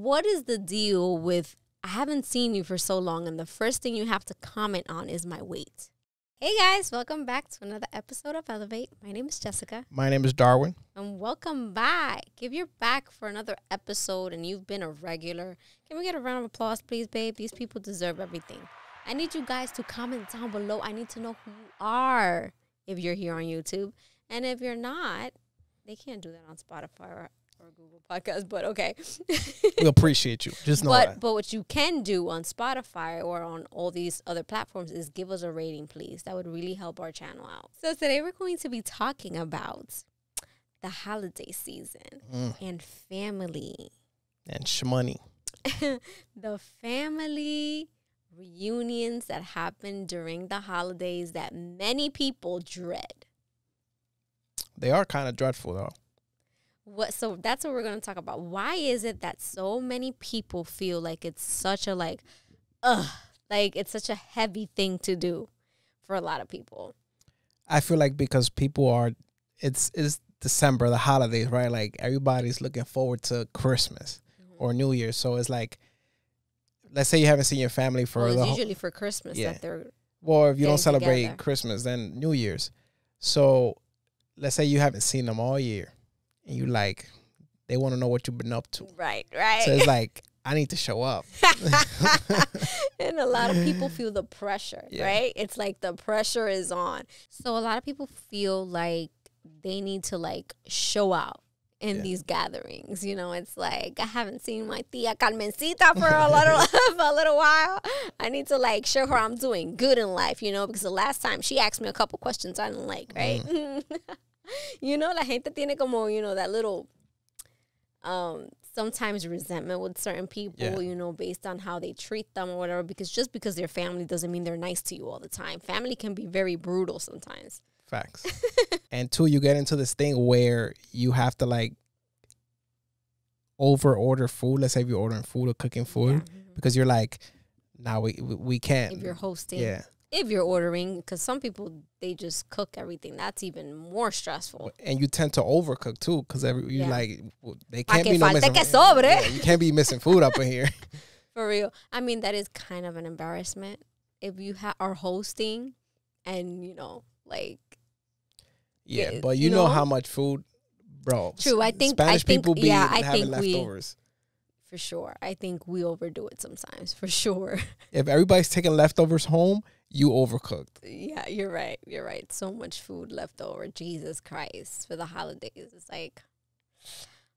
what is the deal with I haven't seen you for so long and the first thing you have to comment on is my weight? Hey guys, welcome back to another episode of Elevate. My name is Jessica. My name is Darwin. And welcome back. If you're back for another episode and you've been a regular, can we get a round of applause, please, babe? These people deserve everything. I need you guys to comment down below. I need to know who you are if you're here on YouTube. And if you're not, they can't do that on Spotify or Google Podcasts, but okay. We appreciate you. Just know that. But what you can do on Spotify or on all these other platforms is give us a rating, please. That would really help our channel out. So today we're going to be talking about the holiday season and family. And shmoney. The family reunions that happen during the holidays that many people dread. They are kind of dreadful, though. So that's what we're going to talk about. Why is it that so many people feel like it's such a it's such a heavy thing to do for a lot of people? I feel like because people are, it's December, the holidays, right? Like everybody's looking forward to Christmas or New Year's. So it's like, let's say you haven't seen your family for it's usually for Christmas that they're well, if you don't celebrate together. Christmas, then New Year's. So let's say you haven't seen them all year. And you like, they want to know what you've been up to. Right. So it's like, I need to show up. And a lot of people feel the pressure, right? It's like the pressure is on. So a lot of people feel like they need to like show out in these gatherings. You know, it's like, I haven't seen my tia Carmencita for a little while. I need to like show her I'm doing good in life, you know, because the last time she asked me a couple questions I didn't like, right? You know, la gente tiene como, you know, that little sometimes resentment with certain people, you know, based on how they treat them or whatever, because just because they're family doesn't mean they're nice to you all the time. Family can be very brutal sometimes. Facts. And two, you get into this thing where you have to like over order food. Let's say if you're ordering food or cooking food, because you're like, nah, we can't. If you're hosting. If you're ordering, because some people, they just cook everything. That's even more stressful. And you tend to overcook, too, because you like, they can't be no missing food. You can't be missing food up in here. For real. I mean, that is kind of an embarrassment. If you are hosting and, you know, like. Yeah, but you know how much food, bro. True, I think people be having leftovers. For sure. I think we overdo it sometimes, for sure. If everybody's taking leftovers home, you overcooked. Yeah, you're right. You're right. So much food left over. Jesus Christ. For the holidays. It's like,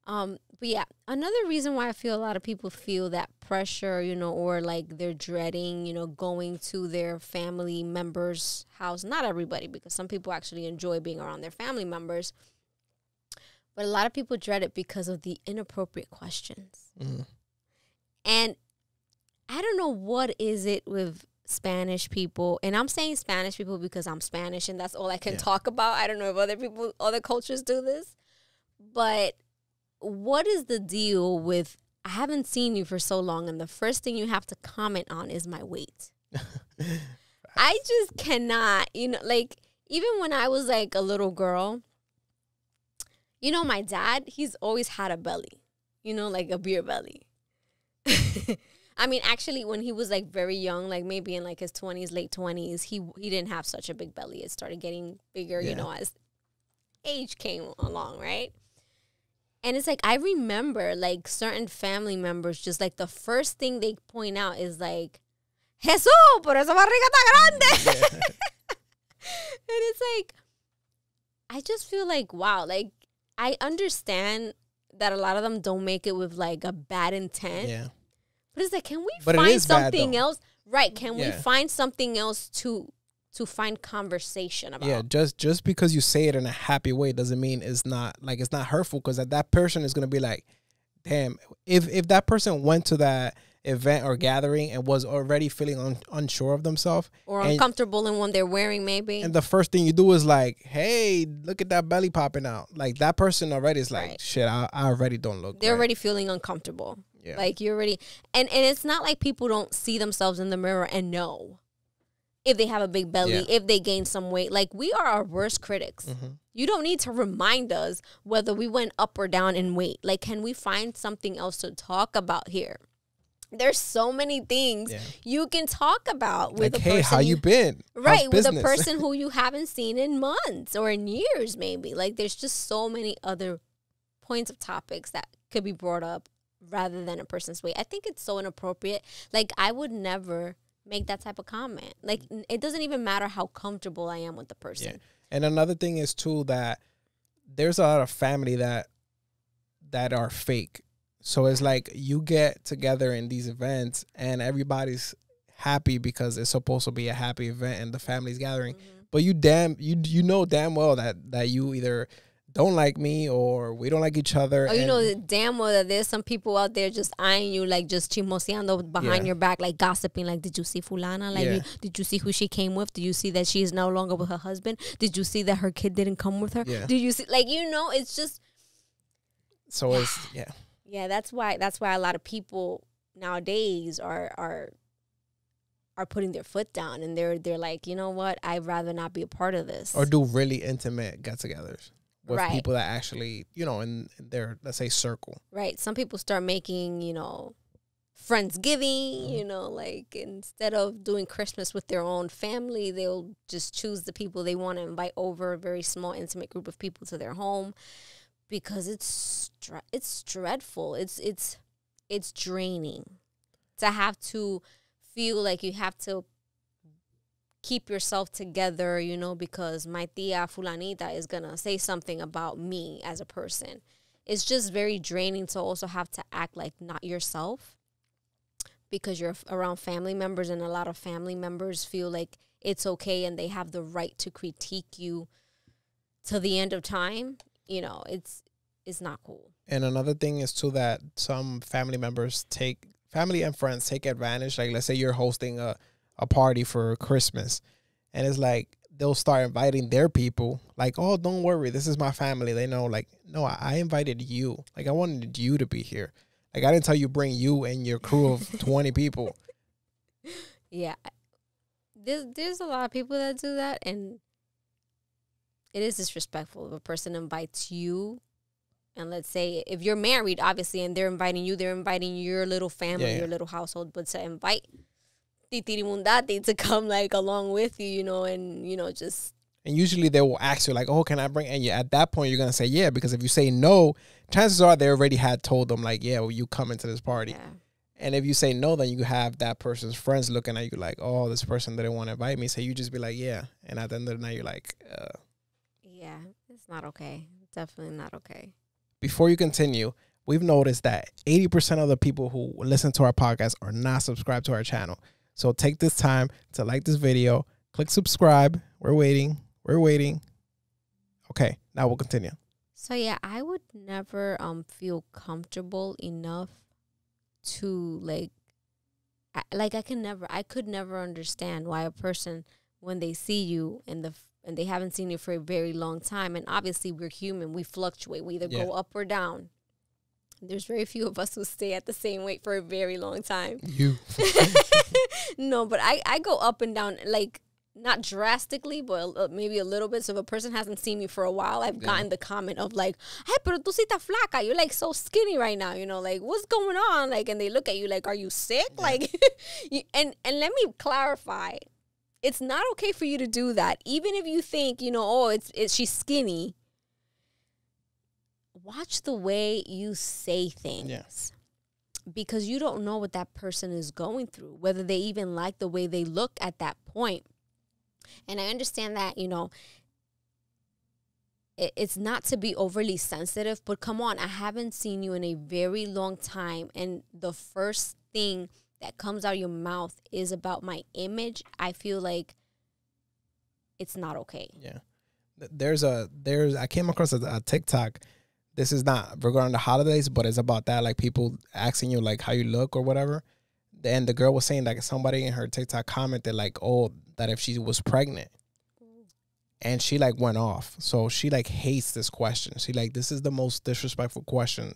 but yeah, another reason why I feel a lot of people feel that pressure, you know, or like they're dreading, you know, going to their family members' house. Not everybody, because some people actually enjoy being around their family members. But a lot of people dread it because of the inappropriate questions. And I don't know what is it with Spanish people. And I'm saying Spanish people because I'm Spanish and that's all I can talk about. I don't know if other cultures do this. But what is the deal with I haven't seen you for so long and the first thing you have to comment on is my weight? I just cannot, you know, like even when I was like a little girl, you know, my dad, he's always had a belly, you know, like a beer belly. I mean, actually, when he was like very young, like maybe in like his 20s, late 20s, he didn't have such a big belly. It started getting bigger, you know, as age came along, right? And it's like, I remember like certain family members, just like the first thing they point out is like, Jesús, por esa barriga tan grande. And it's like, I just feel like, wow, like, I understand that a lot of them don't make it with like a bad intent. Yeah. But it's like, can we find something else? Right. Can we find something else to find conversation about? Yeah, just because you say it in a happy way doesn't mean it's not hurtful, because that person is going to be like, damn, if that person went to that event or gathering and was already feeling unsure of themselves or uncomfortable in what they're wearing, maybe, and the first thing you do is like, hey, look at that belly popping out, like that person already is like, shit, I already don't look they're right. already feeling uncomfortable. Yeah. Like you're already, and it's not like people don't see themselves in the mirror and know. if they have a big belly, Yeah. if they gain some weight. Like, we are our worst critics. You don't need to remind us whether we went up or down in weight. Like, can we find something else to talk about here? There's so many things you can talk about with like, a hey, person. how you been? Right, How's with business? a person who you haven't seen in months or in years, maybe. Like, there's just so many other points of topics that could be brought up rather than a person's weight. I think it's so inappropriate. Like, I would never make that type of comment. Like, it doesn't even matter how comfortable I am with the person. Yeah. And another thing is too that there's a lot of family that are fake. So it's like you get together in these events and everybody's happy because it's supposed to be a happy event and the family's gathering. But you know damn well that you either don't like me or we don't like each other. Oh, you know damn well that there's some people out there just eyeing you, like just chismoseando behind your back, like gossiping, like, did you see fulana? Like, did you see who she came with? Did you see that she is no longer with her husband? Did you see that her kid didn't come with her? Yeah. Did you see, like, you know, it's just. So it's, Yeah, that's why a lot of people nowadays are putting their foot down and they're like, you know what, I'd rather not be a part of this. Or do really intimate get-togethers with Right. people that actually, you know, in their, let's say, circle. Right. Some people start making, you know, Friendsgiving, you know, like instead of doing Christmas with their own family, they'll just choose the people they want to invite over, a very small, intimate group of people to their home, because it's dreadful. It's draining to have to feel like you have to keep yourself together, you know, because my tia fulanita is going to say something about me as a person. It's just very draining to also have to act like not yourself because you're around family members, and a lot of family members feel like it's okay and they have the right to critique you till the end of time. You know, it's not cool. And another thing is too that some family and friends take advantage. Like, let's say you're hosting a party for Christmas, and it's like they'll start inviting their people. Like, oh, don't worry, this is my family. They know, like, no, I invited you. Like, I wanted you to be here. Like, I didn't tell you bring you and your crew of 20 people. Yeah, there's a lot of people that do that, and it is disrespectful if a person invites you. And let's say if you're married, obviously, and they're inviting your little family, your little household, but to invite Titiri Mundati to come, like, along with you, you know, and, you know, just. And usually they will ask you, like, oh, can I bring? And at that point, you're going to say yeah, because if you say no, chances are they already had told them, like, yeah, well, you come into this party. Yeah. And if you say no, then you have that person's friends looking at you like, oh, this person didn't want to invite me. So you just be like, yeah. And at the end of the night, you're like, yeah, it's not okay. Definitely not okay. Before you continue, we've noticed that 80% of the people who listen to our podcast are not subscribed to our channel. So take this time to like this video, click subscribe. We're waiting. Okay, now we'll continue. So yeah, I would never feel comfortable enough to I could never understand why a person, when they see you and they haven't seen you for a very long time, and obviously we're human, we fluctuate, we either go up or down. There's very few of us who stay at the same weight for a very long time. You. No, but I go up and down, like, not drastically, but maybe a little bit. So if a person hasn't seen me for a while, I've gotten the comment of like, hey, pero tú sí estás flaca. You're like so skinny right now. You know, like, what's going on? Like, and they look at you like, are you sick? Yeah. Like, and let me clarify. It's not okay for you to do that. Even if you think, you know, oh, she's skinny. Watch the way you say things. Yes. Because you don't know what that person is going through, whether they even like the way they look at that point. And I understand that, you know, it's not to be overly sensitive, but come on, I haven't seen you in a very long time. And the first thing that comes out of your mouth is about my image. I feel like it's not okay. Yeah. I came across a TikTok. This is not regarding the holidays, but it's about that, like people asking you like how you look or whatever. And the girl was saying like somebody in her TikTok commented like, oh, that if she was pregnant. And she like went off. So she like hates this question. She like, this is the most disrespectful question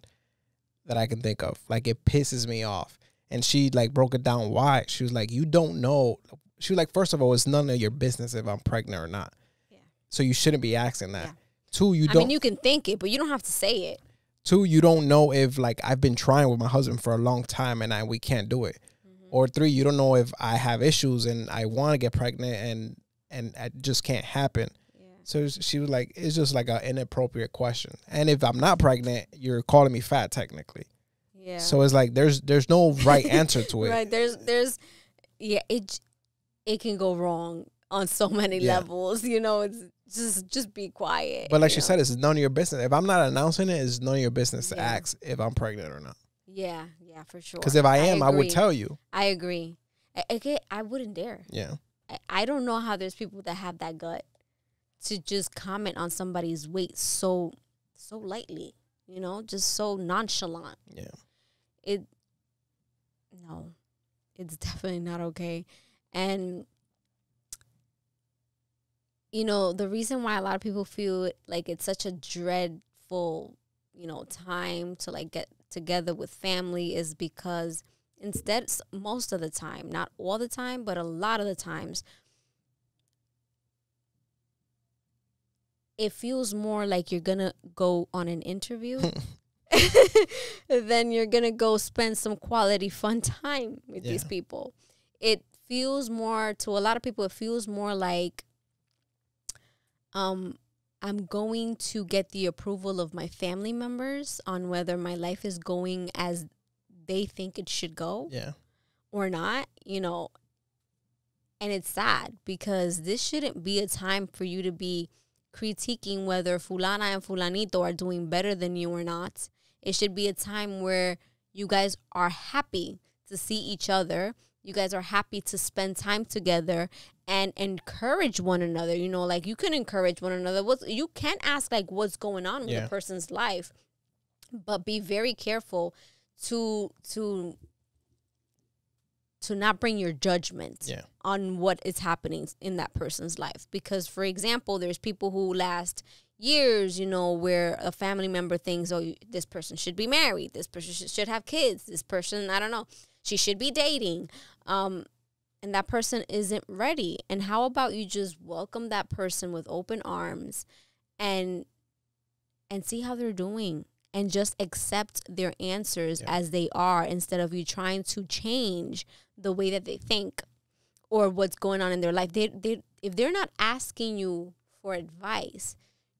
that I can think of. Like, it pisses me off. And she like broke it down why. She was like, you don't know she was like, first of all, it's none of your business if I'm pregnant or not. Yeah. So you shouldn't be asking that. Yeah. Two, I mean, you can think it, but you don't have to say it. Two, you don't know if like I've been trying with my husband for a long time and we can't do it. Or three, you don't know if I have issues and I want to get pregnant and it just can't happen. Yeah. So she was like, it's just like an inappropriate question. And if I'm not pregnant, you're calling me fat technically. Yeah. So it's like there's no right answer to it. Right. There's yeah, it can go wrong on so many levels. You know, it's just be quiet. But like she said, it's none of your business. If I'm not announcing it, it's none of your business to ask if I'm pregnant or not. Yeah, yeah, for sure. Because if I am, I would tell you. I agree. I wouldn't dare. Yeah. I don't know how there's people that have that gut to just comment on somebody's weight so lightly, you know, just so nonchalant. Yeah. No, it's definitely not okay. And, you know, the reason why a lot of people feel like it's such a dreadful, you know, time to like get together with family is because instead, most of the time, not all the time, but a lot of the times, it feels more like you're going to go on an interview than you're going to go spend some quality fun time with these people. It feels more, to a lot of people, it feels more like I'm going to get the approval of my family members on whether my life is going as they think it should go or not, you know. And it's sad because this shouldn't be a time for you to be critiquing whether fulana and fulanito are doing better than you or not. It should be a time where you guys are happy to see each other. You guys are happy to spend time together and encourage one another. You know, like you can encourage one another. You can ask like what's going on with a person's life, but be very careful to not bring your judgment on what is happening in that person's life. Because, for example, there's people who last years, you know, where a family member thinks, oh, this person should be married. This person should have kids. This person, I don't know, she should be dating. And that person isn't ready. And how about you just welcome that person with open arms and see how they're doing? And just accept their answers as they are instead of you trying to change the way that they think or what's going on in their life. If they're not asking you for advice,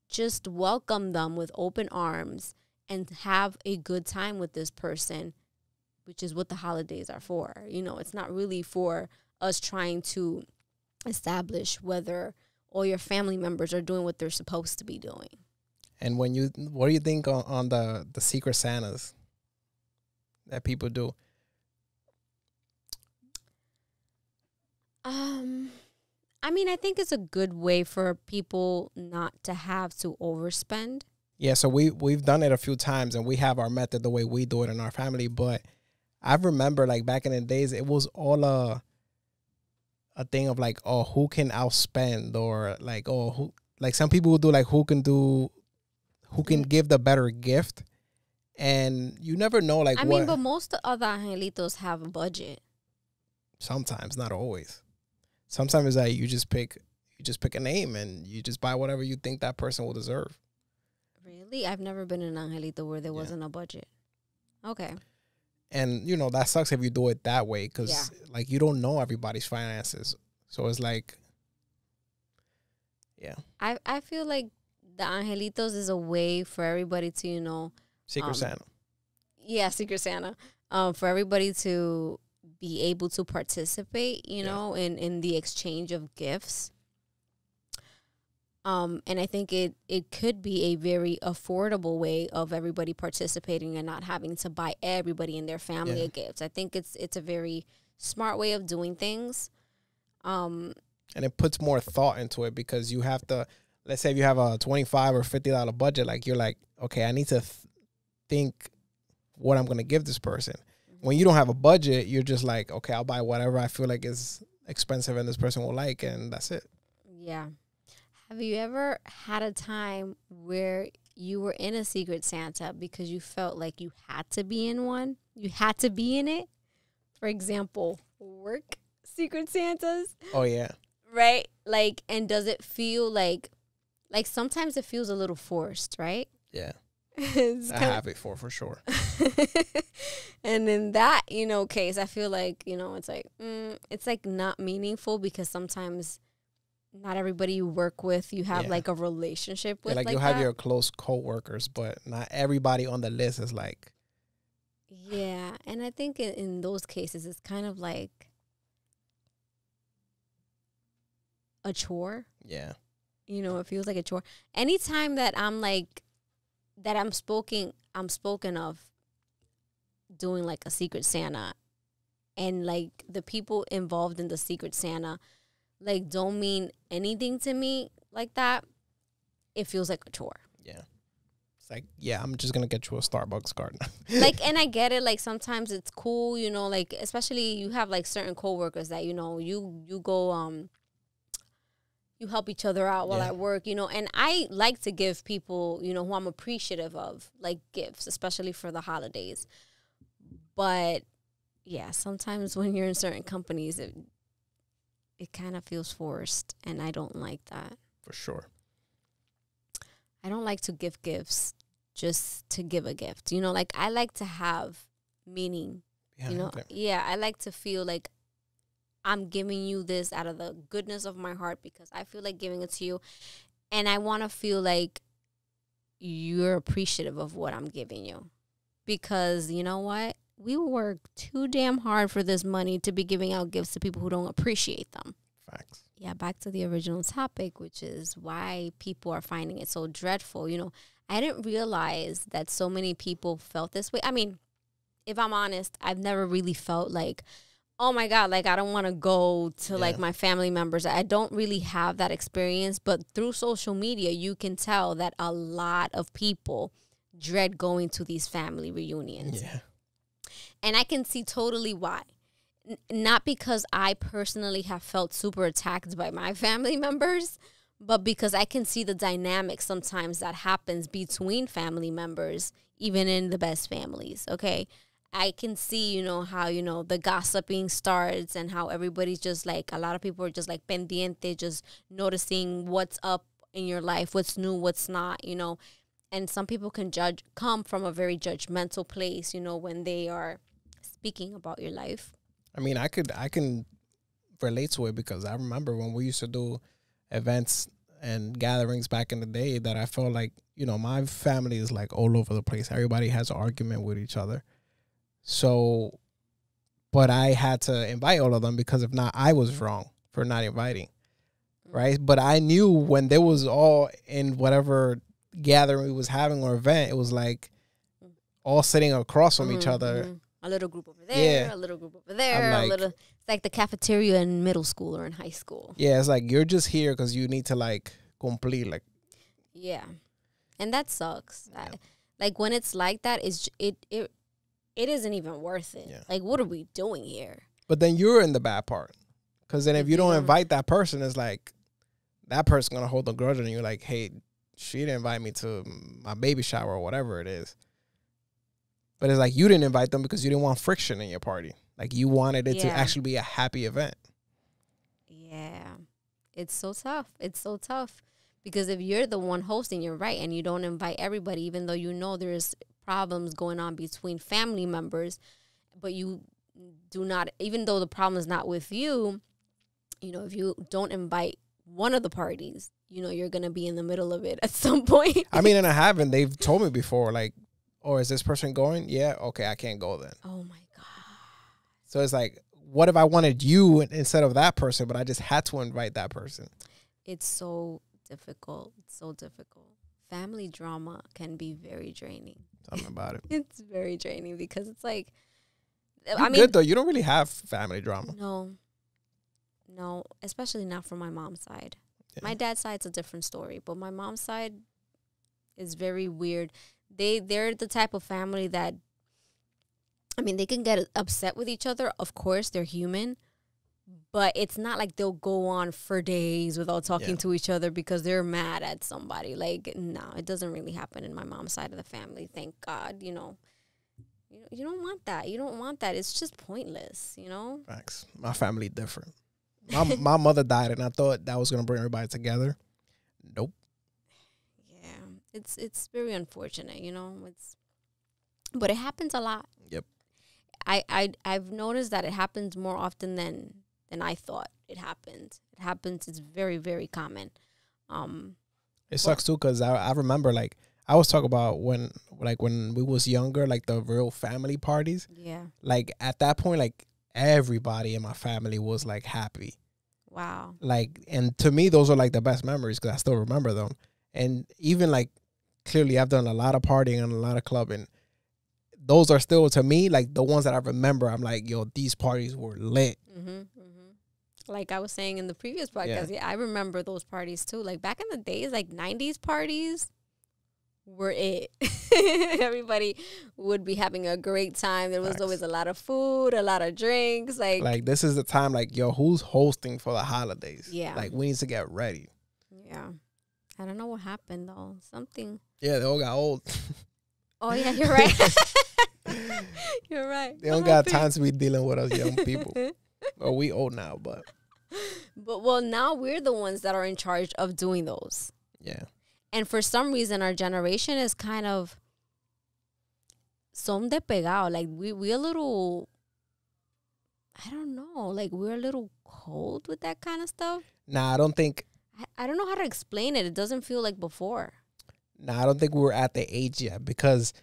just welcome them with open arms and have a good time with this person, which is what the holidays are for. You know, it's not really for us trying to establish whether all your family members are doing what they're supposed to be doing. And what do you think on the Secret Santas that people do? I mean, I think it's a good way for people not to have to overspend. Yeah, so we've done it a few times, and we have our method the way we do it in our family. But I remember, like, back in the days, it was all a thing of, like, oh, who can outspend, or, like, oh, who, like, some people would do, like, who can give the better gift. And you never know, like, I mean, but most other angelitos have a budget. Sometimes, not always. Sometimes it's like you just pick a name and you just buy whatever you think that person will deserve. Really? I've never been an angelito where there wasn't a budget. Okay. And, you know, that sucks if you do it that way because, like, you don't know everybody's finances. So it's like, I feel like the angelitos is a way for everybody to, you know. Secret Santa. Yeah, Secret Santa. For everybody to be able to participate, you know, in the exchange of gifts. And I think it could be a very affordable way of everybody participating and not having to buy everybody in their family a gift. I think it's a very smart way of doing things. And it puts more thought into it because you have to, let's say if you have a $25 or $50 budget, like you're like, okay, I need to think what I'm going to give this person. When you don't have a budget, you're just like, okay, I'll buy whatever I feel like is expensive and this person will like, and that's it. Yeah. Have you ever had a time where you were in a Secret Santa because you felt like you had to be in one? You had to be in it? For example, work Secret Santas, Oh yeah. right? Like, and does it feel like sometimes it feels a little forced, right? Yeah. It's I kinda- have it for sure. And in that, case, I feel like, it's like not meaningful because sometimes not everybody you work with, you have Yeah. like a relationship Yeah, with. like you have your close coworkers, but not everybody on the list is like. Yeah. And I think in those cases, it's kind of like a chore. Yeah. It feels like a chore. Anytime that I'm spoken of doing like a Secret Santa, and like the people involved in the Secret Santa like don't mean anything to me like that, it feels like a chore. Yeah. It's like, yeah, I'm just gonna get you a Starbucks card. Like, and I get it, like sometimes it's cool, like especially you have like certain coworkers that you go you help each other out while Yeah. at work, and I like to give people, who I'm appreciative of, like gifts, especially for the holidays. But yeah, sometimes when you're in certain companies, it kind of feels forced, and I don't like that. For sure. I don't like to give gifts just to give a gift. Like I like to have meaning. Yeah. Okay. Yeah, I like to feel like I'm giving you this out of the goodness of my heart because I feel like giving it to you. And I want to feel like you're appreciative of what I'm giving you. Because you know what? We work too damn hard for this money to be giving out gifts to people who don't appreciate them. Facts. Yeah, back to the original topic, which is why people are finding it so dreadful. I didn't realize that so many people felt this way. I mean, if I'm honest, I've never really felt like, oh my God, like I don't want to go to like my family members. I don't really have that experience. But through social media, you can tell that a lot of people dread going to these family reunions. Yeah. And I can see totally why. Not because I personally have felt super attacked by my family members, but because I can see the dynamic sometimes that happens between family members, even in the best families, okay? I can see, how, the gossiping starts and how everybody's just like, a lot of people are just like pendiente, just noticing what's up in your life, what's new, what's not, And some people can come from a very judgmental place, when they are speaking about your life. I mean, I can relate to it because I remember when we used to do events and gatherings back in the day that I felt like, my family is like all over the place. Everybody has an argument with each other. So, but I had to invite all of them because if not, I was wrong for not inviting. Right. But I knew when they was all in whatever gathering we was having or event, it was like all sitting across from each other. Mm-hmm. A little group over there, a little group over there, like, it's like the cafeteria in middle school or in high school. Yeah, it's like you're just here because you need to like complete like. Yeah, and that sucks. Yeah. Like when it's like that, it isn't even worth it. Yeah. Like what are we doing here? But then you're in the bad part, because then if you don't invite that person, it's like that person's gonna hold a grudge on you. Like, hey, she didn't invite me to my baby shower or whatever it is. But it's like you didn't invite them because you didn't want friction in your party. Like you wanted it to actually be a happy event. Yeah. It's so tough. It's so tough. Because if you're the one hosting, you're right, and you don't invite everybody, even though there's problems going on between family members, but you do not, even though the problem is not with you, if you don't invite one of the parties, you're going to be in the middle of it at some point. I mean, and I haven't. They've told me before, like, or is this person going? Yeah, okay, I can't go then. Oh, my God. So it's like, what if I wanted you instead of that person, but I just had to invite that person? It's so difficult. It's so difficult. Family drama can be very draining. Tell me about it. It's very draining because it's like, You're good, though. You don't really have family drama. No, especially not from my mom's side. Yeah. My dad's side's a different story, but my mom's side is very weird. They're the type of family that, I mean, they can get upset with each other. Of course, they're human. But it's not like they'll go on for days without talking to each other because they're mad at somebody. Like, no, it doesn't really happen in my mom's side of the family. Thank God, You don't want that. You don't want that. It's just pointless, you know? Facts. My family different. My mother died, and I thought that was gonna bring everybody together. Nope. Yeah. It's very unfortunate, you know? But it happens a lot. Yep. I've noticed that it happens more often than I thought it happened. It happens. It's very, very common. It sucks too, because I remember, like, I was talking about when we was younger, like the real family parties. Yeah. Like at that point, like everybody in my family was like happy. Wow. Like, and to me, those are like the best memories because I still remember them. And even like clearly, I've done a lot of partying and a lot of clubbing. Those are still, to me, like the ones that I remember. I'm like, yo, these parties were lit. Like I was saying in the previous podcast, yeah, I remember those parties too. Like back in the days, like 90s parties were it. Everybody would be having a great time. There was always a lot of food, a lot of drinks. Like this is the time, like, yo, who's hosting for the holidays? Yeah. Like, we need to get ready. Yeah. I don't know what happened, though. Something. Yeah, they all got old. Oh, yeah, you're right. You're right. They don't got time to be dealing with us young people. Well, we old now, but. But, well, now we're the ones that are in charge of doing those. Yeah. And for some reason, our generation is kind of son de pegado. Like, we a little, I don't know, like, we're a little cold with that kind of stuff. Nah, I don't think. I don't know how to explain it. It doesn't feel like before. Nah, I don't think we were at the age yet, because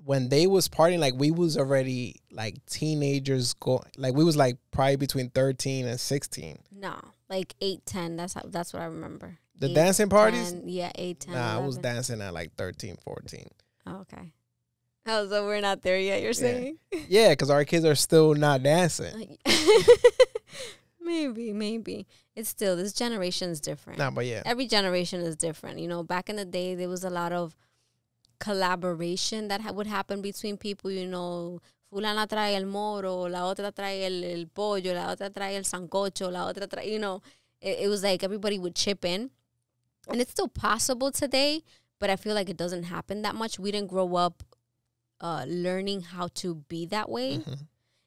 when they was partying, like, we was already, like, teenagers. Like, we was, like, probably between 13 and 16. No, like 8, 10. That's what I remember. The 8, dancing parties? 10, yeah, 8, 10, Nah, 11. I was dancing at, like, 13, 14. Oh, okay. Oh, so we're not there yet, you're saying? Yeah, because our kids are still not dancing. Maybe. It's still, this generation is different. Nah, but yeah. Every generation is different. You know, back in the day, there was a lot of collaboration that would happen between people. You know, fulana trae el moro, la otra trae el pollo, la otra trae el sancocho, la otra trae, you know, it was like everybody would chip in. And it's still possible today, but I feel like it doesn't happen that much. We didn't grow up learning how to be that way. Mm-hmm.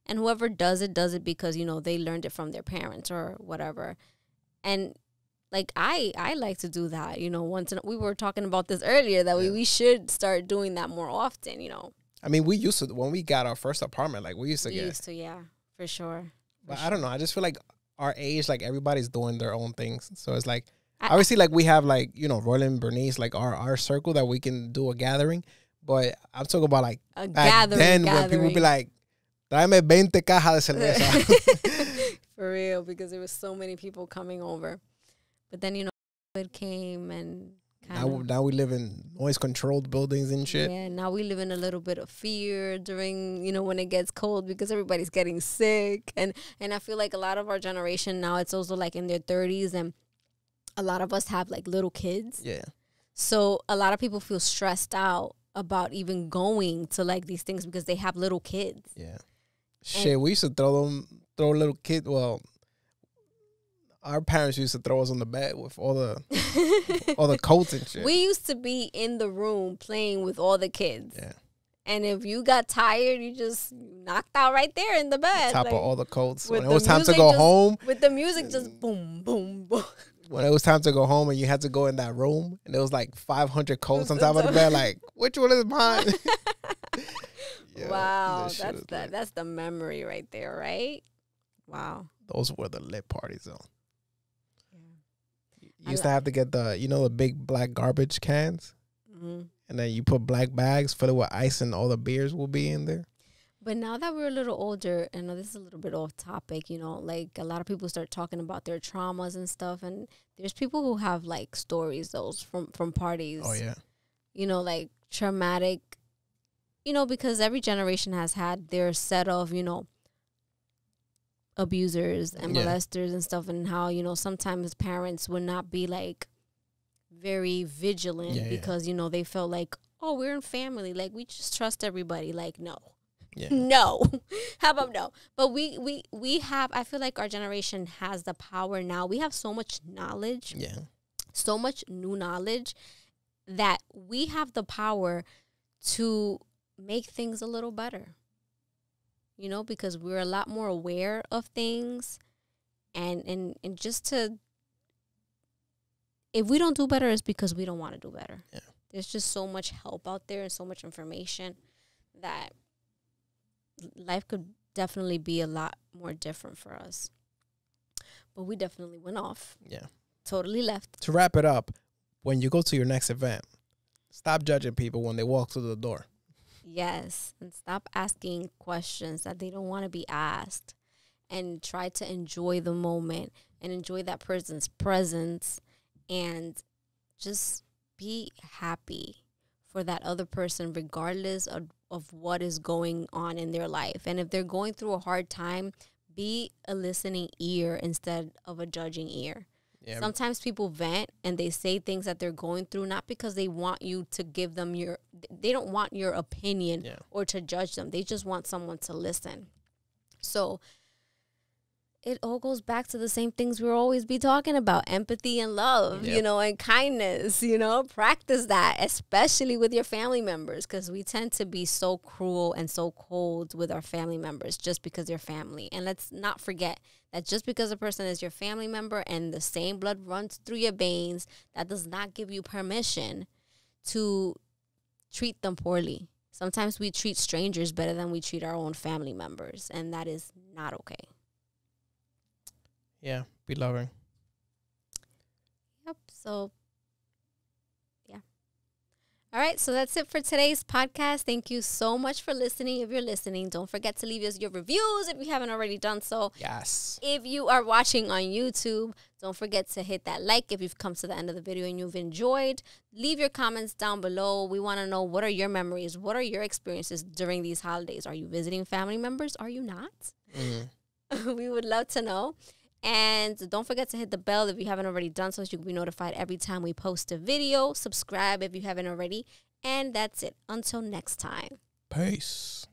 And whoever does it because, you know, they learned it from their parents or whatever. And like I like to do that, you know. We were talking about this earlier that we should start doing that more often, you know. I mean, we used to, when we got our first apartment, like we used to yeah, for sure. But I don't know. I just feel like our age, like everybody's doing their own things. So it's like, obviously, like we have like, you know, Roland, Bernice, like our circle that we can do a gathering. But I'm talking about like a gathering. When people be like, tráeme 20 cajas de cerveza. For real, because there was so many people coming over. But then, you know, it came and now we live in noise-controlled buildings and shit. Yeah, now we live in a little bit of fear during, you know, when it gets cold because everybody's getting sick. And I feel like a lot of our generation now, it's also like in their 30s, and a lot of us have like little kids. Yeah. So a lot of people feel stressed out about even going to like these things because they have little kids. Yeah. Shit, we used to throw little kids. Well, our parents used to throw us on the bed with all the coats and shit. We used to be in the room playing with all the kids. Yeah. And if you got tired, you just knocked out right there in the bed. On top of all the coats. When it was time to go home. With the music just boom, boom, boom. When it was time to go home and you had to go in that room and there was like 500 coats on top of the bed, like, which one is mine? Yeah, wow, that's the memory right there, right? Wow. Those were the lit parties, though. Yeah. You used to have to get the big black garbage cans. Mm-hmm. And then you put black bags, fill it with ice, and all the beers will be in there. But now that we're a little older, and this is a little bit off topic, you know, like a lot of people start talking about their traumas and stuff. And there's people who have like stories, those from parties. Oh, yeah. You know, like traumatic, you know, because every generation has had their set of, you know, abusers and molesters and stuff. And how, you know, sometimes parents would not be like very vigilant because, you know, they felt like, oh, we're in family. Like, we just trust everybody. Like, no. Yeah. No. How about no? But we have, I feel like our generation has the power now. We have so much knowledge. Yeah. So much new knowledge that we have the power to make things a little better. You know, because we're a lot more aware of things, and just to, if we don't do better, it's because we don't want to do better. Yeah. There's just so much help out there and so much information that life could definitely be a lot more different for us. But we definitely went off. Yeah. Totally left. To wrap it up, when you go to your next event, stop judging people when they walk through the door. Yes. And stop asking questions that they don't want to be asked. And try to enjoy the moment and enjoy that person's presence. And just be happy for that other person, regardless of what is going on in their life. And if they're going through a hard time, be a listening ear instead of a judging ear. Yeah. Sometimes people vent and they say things that they're going through, not because they want you to give them they don't want your opinion or to judge them. They just want someone to listen. So it all goes back to the same things we'll always be talking about: empathy and love, you know, and kindness, you know. Practice that, especially with your family members, because we tend to be so cruel and so cold with our family members just because they're family. And let's not forget that just because a person is your family member and the same blood runs through your veins, that does not give you permission to treat them poorly. Sometimes we treat strangers better than we treat our own family members, and that is not okay. Yeah, be loving. Yep. So, yeah. All right. So that's it for today's podcast. Thank you so much for listening. If you're listening, don't forget to leave us your reviews if you haven't already done so. Yes. If you are watching on YouTube, don't forget to hit that like if you've come to the end of the video and you've enjoyed. Leave your comments down below. We want to know, what are your memories? What are your experiences during these holidays? Are you visiting family members? Are you not? Mm-hmm. We would love to know. And don't forget to hit the bell if you haven't already done so you can be notified every time we post a video. Subscribe if you haven't already. And that's it. Until next time. Peace.